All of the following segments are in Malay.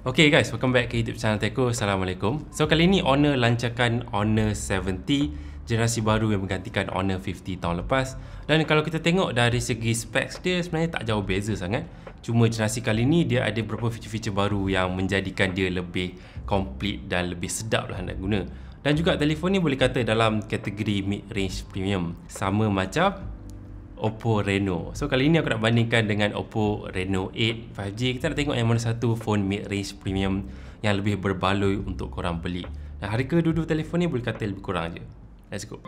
Okay guys, welcome back ke YouTube channel Teko. Assalamualaikum. So kali ni Honor lancarkan Honor 70, generasi baru yang menggantikan Honor 50 tahun lepas. Dan kalau kita tengok dari segi specs dia sebenarnya tak jauh beza sangat. Cuma generasi kali ni dia ada beberapa feature-feature baru yang menjadikan dia lebih komplit dan lebih sedap lah nak guna. Dan juga telefon ni boleh kata dalam kategori mid-range premium, sama macam Oppo Reno. So kali ini aku nak bandingkan dengan Oppo Reno 8 5G. Kita nak tengok yang mana satu phone mid-range premium yang lebih berbaloi untuk korang beli. Dan harga dua-dua telefon ni boleh kata lebih kurang je. Let's go.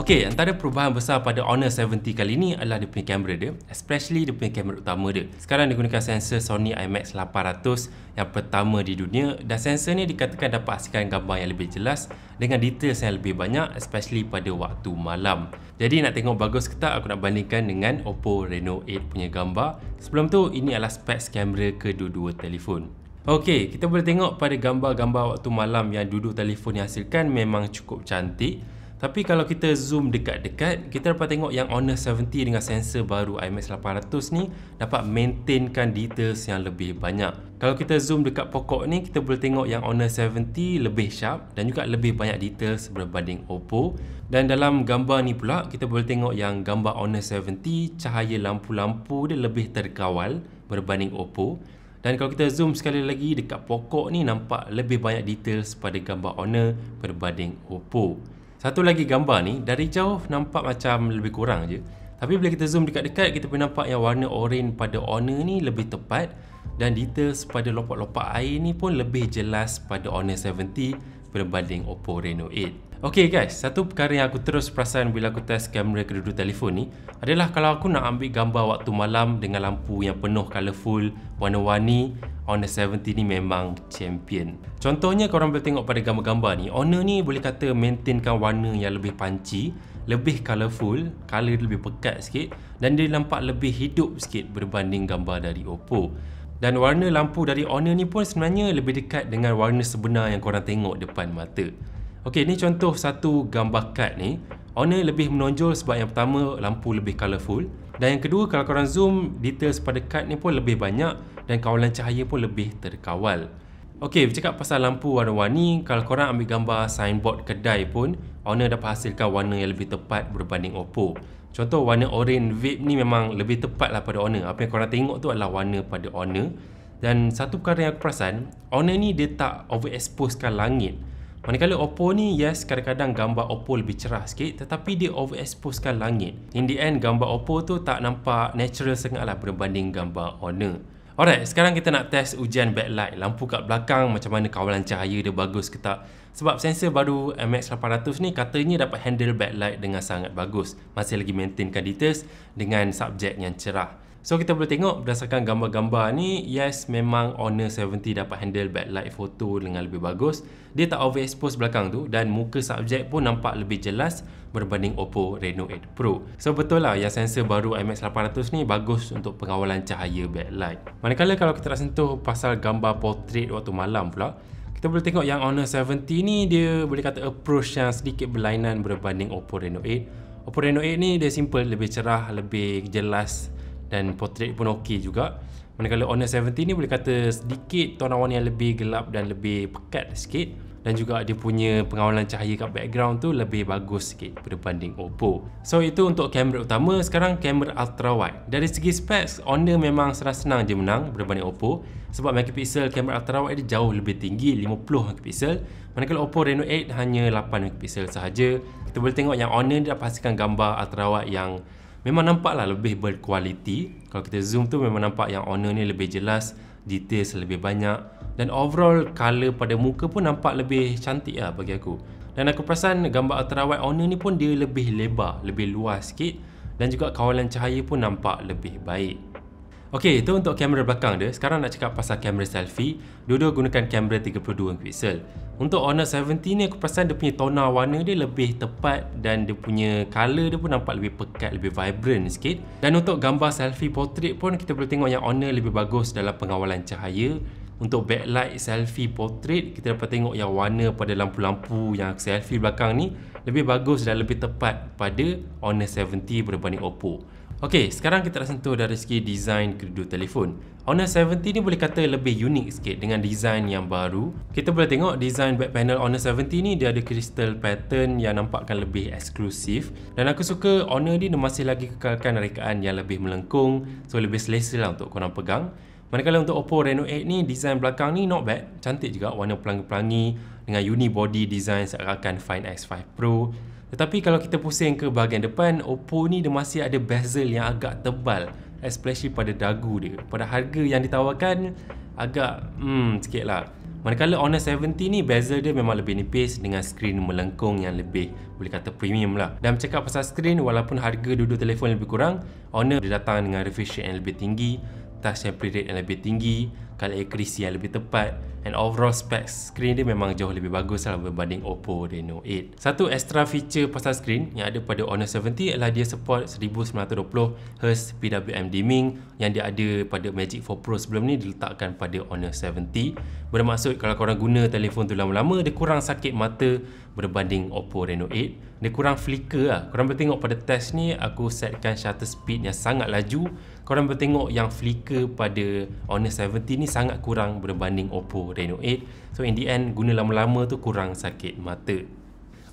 Okay, antara perubahan besar pada Honor 70 kali ni adalah dia punya kamera dia, especially dia punya kamera utama dia. Sekarang dia gunakan sensor Sony IMX800 yang pertama di dunia, dan sensor ni dikatakan dapat hasilkan gambar yang lebih jelas dengan details yang lebih banyak, especially pada waktu malam. Jadi nak tengok bagus ke tak, aku nak bandingkan dengan Oppo Reno 8 punya gambar. Sebelum tu, ini adalah specs kamera kedua-dua telefon. Okay, kita boleh tengok pada gambar-gambar waktu malam yang dua-dua telefon yang hasilkan memang cukup cantik. Tapi kalau kita zoom dekat-dekat, kita dapat tengok yang Honor 70 dengan sensor baru IMX800 ni dapat maintainkan details yang lebih banyak. Kalau kita zoom dekat pokok ni, kita boleh tengok yang Honor 70 lebih sharp dan juga lebih banyak details berbanding Oppo. Dan dalam gambar ni pula, kita boleh tengok yang gambar Honor 70, cahaya lampu-lampu dia lebih terkawal berbanding Oppo. Dan kalau kita zoom sekali lagi dekat pokok ni, nampak lebih banyak details pada gambar Honor berbanding Oppo. Satu lagi gambar ni, dari jauh nampak macam lebih kurang je. Tapi bila kita zoom dekat-dekat, kita boleh nampak yang warna oranye pada Honor ni lebih tepat. Dan details pada lopak-lopak air ni pun lebih jelas pada Honor 70 berbanding Oppo Reno 8. Okay guys, satu perkara yang aku terus perasan bila aku test kamera kedua-dua telefon ni adalah kalau aku nak ambil gambar waktu malam dengan lampu yang penuh colourful, warna-warni, Honor 70 ni memang champion. Contohnya korang boleh tengok pada gambar-gambar ni, Honor ni boleh kata maintainkan warna yang lebih punchy, lebih colourful, colour lebih pekat sikit, dan dia nampak lebih hidup sikit berbanding gambar dari Oppo. Dan warna lampu dari Honor ni pun sebenarnya lebih dekat dengan warna sebenar yang korang tengok depan mata. Okey, ni contoh satu gambar card ni. Honor lebih menonjol sebab yang pertama lampu lebih colourful, dan yang kedua kalau korang zoom, details pada card ni pun lebih banyak dan kawalan cahaya pun lebih terkawal. Okey, bercakap pasal lampu warna-warni, kalau korang ambil gambar signboard kedai pun, Honor dapat hasilkan warna yang lebih tepat berbanding Oppo. Contoh warna orange vape ni memang lebih tepat lah pada Honor. Apa yang korang tengok tu adalah warna pada Honor. Dan satu perkara yang aku perasan, Honor ni dia tak overexposekan langit. Manakala Oppo ni, yes, kadang-kadang gambar Oppo lebih cerah sikit, tetapi dia overexposekan langit. In the end, gambar Oppo tu tak nampak natural sangat lah berbanding gambar Honor. Alright, sekarang kita nak test ujian backlight. Lampu kat belakang macam mana kawalan cahaya dia bagus ke tak. Sebab sensor baru IMX800 ni katanya dapat handle backlight dengan sangat bagus. Masih lagi maintainkan details dengan subjek yang cerah. So kita boleh tengok berdasarkan gambar-gambar ni, yes, memang Honor 70 dapat handle backlight foto dengan lebih bagus. Dia tak overexpose belakang tu, dan muka subjek pun nampak lebih jelas berbanding Oppo Reno 8 Pro. So betul lah yang sensor baru IMX800 ni bagus untuk pengawalan cahaya backlight. Manakala kalau kita nak sentuh pasal gambar portrait waktu malam pula, kita boleh tengok yang Honor 70 ni dia boleh kata approach yang sedikit berlainan berbanding Oppo Reno 8. Oppo Reno 8 ni dia simple, lebih cerah, lebih jelas, dan portrait pun okey juga. Manakala Honor 70 ni boleh kata sedikit tona warna yang lebih gelap dan lebih pekat sikit, dan juga dia punya pengawalan cahaya kat background tu lebih bagus sikit berbanding Oppo. So itu untuk kamera utama. Sekarang kamera ultra wide. Dari segi specs, Honor memang senang-senang je menang berbanding Oppo, sebab megapixel kamera ultra wide dia jauh lebih tinggi, 50 megapixel. Manakala Oppo Reno 8 hanya 8 megapixel sahaja. Kita boleh tengok yang Honor dia dapat hasilkan gambar ultra wide yang memang nampaklah lebih berkualiti. Kalau kita zoom tu memang nampak yang Honor ni lebih jelas, details lebih banyak, dan overall color pada muka pun nampak lebih cantik lah bagi aku. Dan aku perasan gambar ultrawide Honor ni pun dia lebih lebar, lebih luas sikit, dan juga kawalan cahaya pun nampak lebih baik. Okey, itu untuk kamera belakang dia. Sekarang nak cakap pasal kamera selfie. Dua-dua gunakan kamera 32 megapixel. Untuk Honor 70 ni aku perasan dia punya tona warna dia lebih tepat, dan dia punya color dia pun nampak lebih pekat, lebih vibrant sikit. Dan untuk gambar selfie portrait pun kita boleh tengok yang Honor lebih bagus dalam pengawalan cahaya. Untuk backlight selfie portrait, kita dapat tengok yang warna pada lampu-lampu yang selfie belakang ni lebih bagus dan lebih tepat pada Honor 70 berbanding Oppo. Okey, sekarang kita dah sentuh dari segi design kedua telefon. Honor 70 ni boleh kata lebih unik sikit dengan design yang baru. Kita boleh tengok design back panel Honor 70 ni dia ada crystal pattern yang nampakkan lebih eksklusif. Dan aku suka Honor ni dia masih lagi kekalkan rekaan yang lebih melengkung, so lebih selesa lah untuk korang pegang. Manakala untuk Oppo Reno 8 ni, design belakang ni not bad. Cantik juga, warna pelangi-pelangi dengan unibody design seakan Find X5 Pro. Tetapi kalau kita pusing ke bahagian depan, Oppo ni dia masih ada bezel yang agak tebal, especially pada dagu dia. Pada harga yang ditawarkan, agak sikit lah. Manakala Honor 70 ni, bezel dia memang lebih nipis dengan skrin melengkung yang lebih, boleh kata premium lah. Dan bercakap pasal skrin, walaupun harga dua-dua telefon lebih kurang, Honor dia datang dengan refresh rate yang lebih tinggi, touch sample rate yang lebih tinggi, color accuracy yang lebih tepat, and overall specs skrin dia memang jauh lebih bagus lah berbanding Oppo Reno 8. Satu extra feature pasal skrin yang ada pada Honor 70 adalah dia support 1920Hz PWM dimming yang dia ada pada Magic 4 Pro sebelum ni diletakkan pada Honor 70. Bermaksud kalau korang guna telefon tu lama-lama, dia kurang sakit mata berbanding Oppo Reno 8. Dia kurang flicker lah. Korang boleh tengok pada test ni, aku setkan shutter speed yang sangat laju. Korang boleh tengok yang flicker pada Honor 70 ni sangat kurang berbanding Oppo Reno 8. So in the end, guna lama-lama tu kurang sakit mata.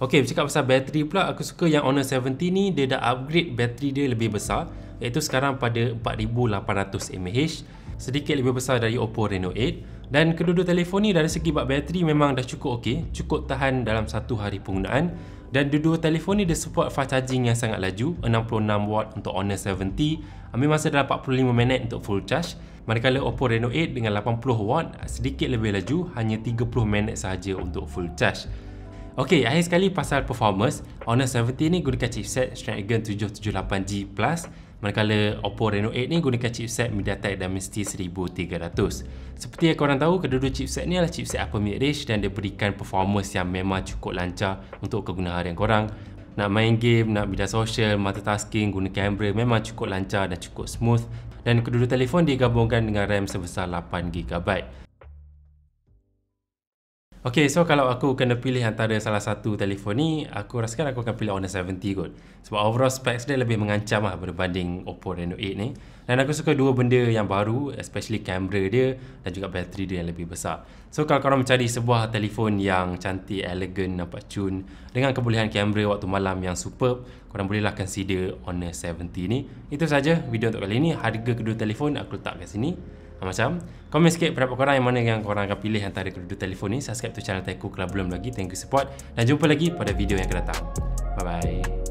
Ok, bercakap pasal bateri pula, aku suka yang Honor 70 ni dia dah upgrade bateri dia lebih besar, iaitu sekarang pada 4800 mAh, sedikit lebih besar dari Oppo Reno 8. Dan kedua-dua telefon ni dari segi bak bateri memang dah cukup ok, cukup tahan dalam 1 hari penggunaan. Dan dua-dua telefon ni dia support fast charging yang sangat laju, 66W untuk Honor 70, ambil masa dalam 45 minit untuk full charge. Manakala Oppo Reno 8 dengan 80W sedikit lebih laju, hanya 30 minit sahaja untuk full charge. Ok, akhir sekali pasal performance, Honor 70 ni gunakan chipset Snapdragon 778G Plus, manakala Oppo Reno 8 ni gunakan chipset MediaTek Dimensity 1300. Seperti yang korang tahu, kedua-dua chipset ni adalah chipset upper mid-range dan dia berikan performance yang memang cukup lancar untuk kegunaan harian korang. Nak main game, nak media sosial, multitasking, guna kamera memang cukup lancar dan cukup smooth. Dan kedua-dua telefon digabungkan dengan RAM sebesar 8GB. Ok, so kalau aku kena pilih antara salah satu telefon ni, aku rasakan aku akan pilih Honor 70 kot. Sebab overall specs dia lebih mengancam lah berbanding Oppo Reno 8 ni. Dan aku suka dua benda yang baru, especially kamera dia dan juga bateri dia yang lebih besar. So kalau korang mencari sebuah telefon yang cantik, elegan, nampak cun, dengan kebolehan kamera waktu malam yang superb, korang bolehlah consider Honor 70 ni. Itu saja video untuk kali ni. Harga kedua telefon aku letak kat sini. Macam, komen sikit pendapat korang yang mana yang korang akan pilih antara kedua telefon ni. Subscribe to channel Teku kalau belum lagi. Thank you support dan jumpa lagi pada video yang akan datang. Bye bye.